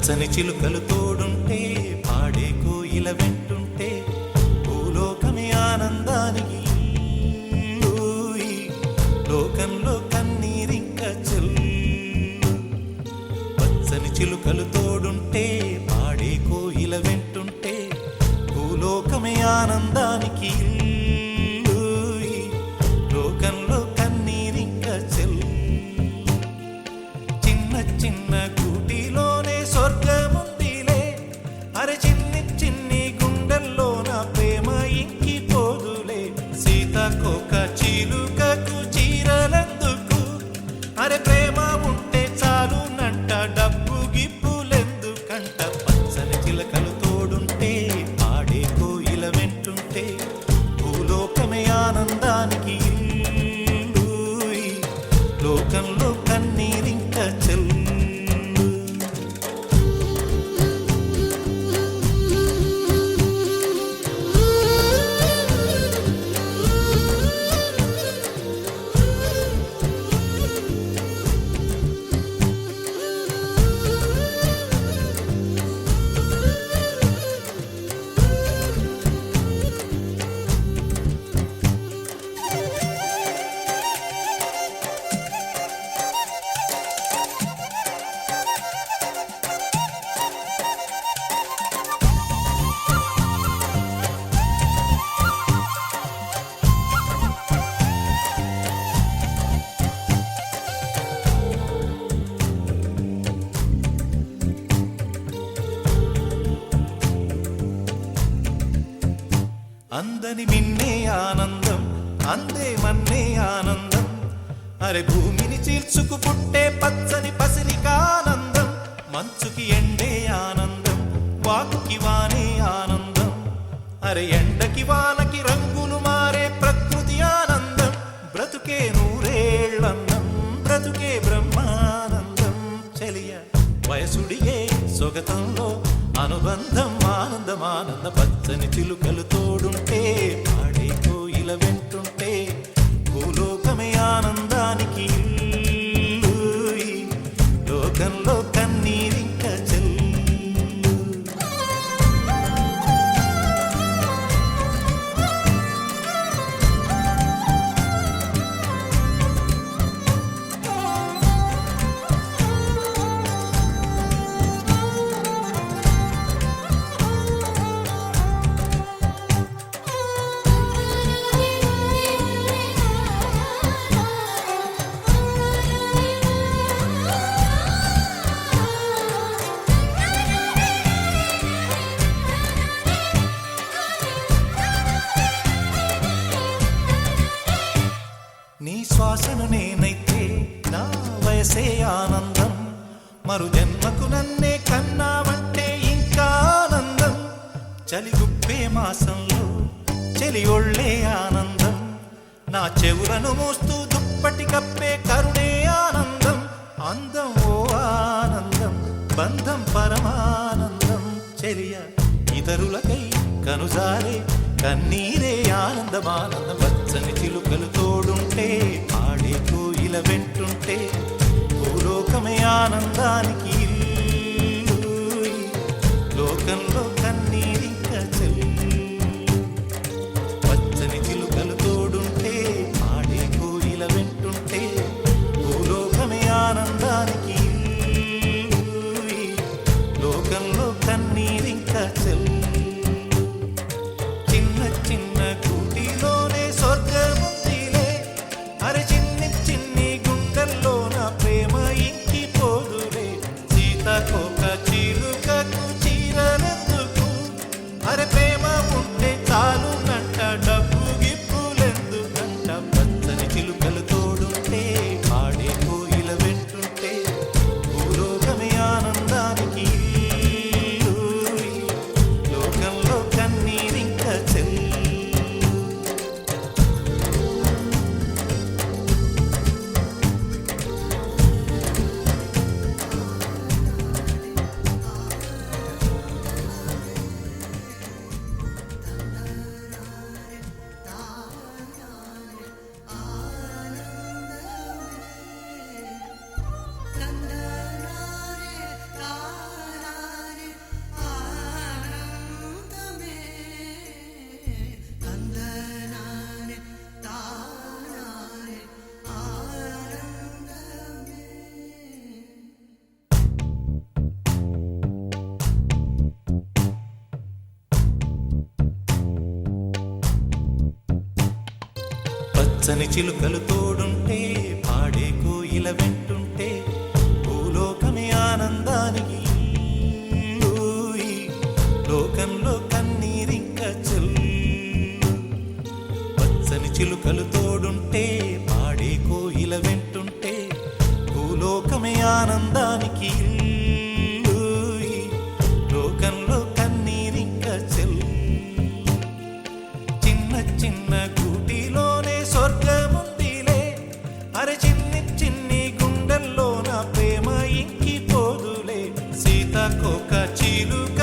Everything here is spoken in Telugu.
పచ్చని చిలుకలు తోడుంటే పాడే కోయిల వెంటుంటే భూలోకమే ఆనందానికి లోకంలో కన్నీరింక చెల్లు పచ్చని చిలుకలు తోడుంటే పాడే కోయిల వెంటుంటే భూలోకమే ఆనందానికి లోకంలో కన్నీరింక చెల్లు చిన్న చిన్న గూటిలోనే స్వర్గముందిలే అరే చిన్ని చిన్ని గుండెల్లో నా ప్రేమ ఇంకిపోదులే సీతాకోక చిలుకకు చీరలెందుకు అరే ప్రేమ ఉంటే చాలు నంట డబ్బు గిప్పులెందుకంట పచ్చని చిలకలు తోడుంటే పాడే కోయిల వెంటుంటే భూలోకమే ఆనందానికి లోకంలో కన్నీరింక చెల్లు అందని మిన్నే ఆనందం అందే మన్నే ఆనందం అరే భూమిని చీల్చుకు పుట్టే పచ్చని పసిలికానందం మంచుకి ఎండే ఆనందం వాకుకి వానే ఆనందం అరే ఎండకి వానకి రంగులు మారే ప్రకృతి ఆనందం బ్రతుకే నూరేళ్ళందం బ్రతుకే బ్రహ్మానందం చెలియ వయసుడిగే సొగతంలో అనుబంధం ఆనందమానంద పచ్చని చిలుకలు తోడుంటే పాడే కోయిల వెంటుంటే భూలోకమే ఆనందానికి లోకంలో కన్నీరింక చెల్లు నీ శ్వాసను నేనైతే నా వయసే ఆనందం మరు జన్మకు నన్నే కన్నావంటే ఇంకా ఆనందం చలిగుప్పే మాసంలో చెలి ఒళ్ళే ఆనందం నా చెవులను మోస్తూ దుప్పటి కప్పే కరుణే ఆనందం అందం ఓ ఆనందం బంధం పరమానందం చెలియ ఇతరులకై కనుజారే కన్నీరే ఆనందమానందం పచ్చని చిలుకలు తోడుంటే ఆడే కోయిల వెంటుంటే భూలోకమే ఆనందానికి లోకంలో కన్నీరింక చెల్లు పచ్చని చిలుకలు తోడుంటే ఆడే కోయిల వెంటుంటే భూలోకమే ఆనందానికి లోకంలో కన్నీరింక చెల్లు చిన్న చిన్న గూటిలోనే స్వర్గముందిలే అరే చిన్ని చిన్ని గుండెల్లో నా ప్రేమ ఇంకిపోదులే పచ్చని చిలుకలు తోడుంటే పాడే కోయిల వెంటుంటే భూలోకమే ఆనందానికి ఊయి. లోకంలో కన్నీరింక చెల్లు. పచ్చని చిలుకలు తోడుంటే పాడే కోయిల వెంటుంటే భూలోకమే ఆనందానికి ఊయి. లోకంలో కన్నీరింక చెల్లు. చిన్న చిన్న గూటిలోనే స్వర్గముందిలే. అరే చిన్ని చిన్ని గుండెల్లో నా ప్రేమ ఇంకిపోదులే. సీతాకోక చిలుక